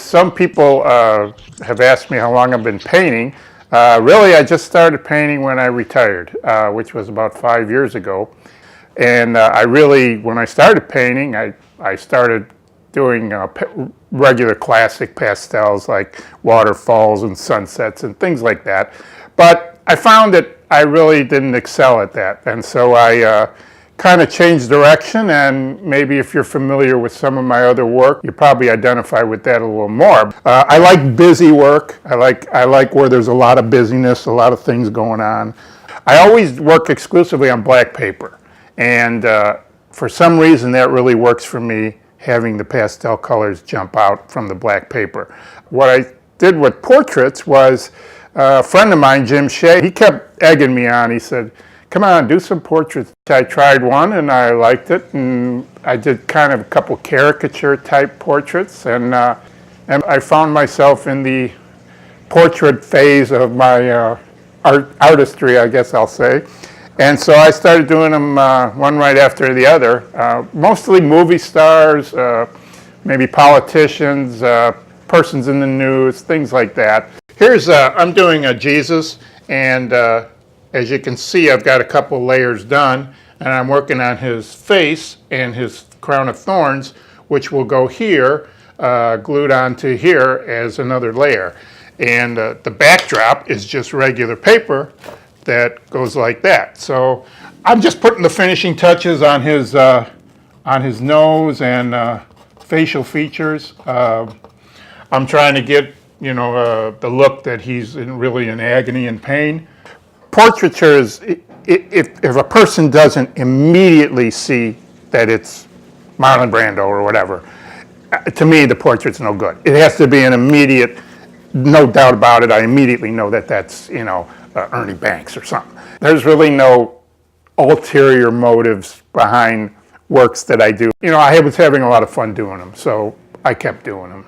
some people have asked me how long I've been painting. Really, I just started painting when I retired, which was about 5 years ago. And when I started painting, I started doing regular classic pastels like waterfalls and sunsets and things like that. But I found that I really didn't excel at that. And so I kind of changed direction, and maybe if you're familiar with some of my other work, you probably identify with that a little more. I like busy work. I like where there's a lot of busyness, a lot of things going on. I always work exclusively on black paper, and for some reason that really works for me, having the pastel colors jump out from the black paper. What I did with portraits was a friend of mine, Jim Shea, he kept egging me on. He said, come on, do some portraits. I tried one and I liked it, and I did kind of a couple caricature type portraits, and I found myself in the portrait phase of my artistry, I guess I'll say. And so I started doing them one right after the other, mostly movie stars, maybe politicians, persons in the news, things like that. Here's, I'm doing a Jesus, and as you can see, I've got a couple layers done, and I'm working on his face and his crown of thorns, which will go here, glued onto here as another layer. And the backdrop is just regular paper that goes like that. So I'm just putting the finishing touches on his nose and facial features. I'm trying to get, the look that he's really in agony and pain. Portraiture is, if a person doesn't immediately see that it's Marlon Brando or whatever, to me the portrait's no good. It has to be an immediate, no doubt about it, I immediately know that that's, Ernie Banks or something. There's really no ulterior motives behind works that I do. I was having a lot of fun doing them, so I kept doing them.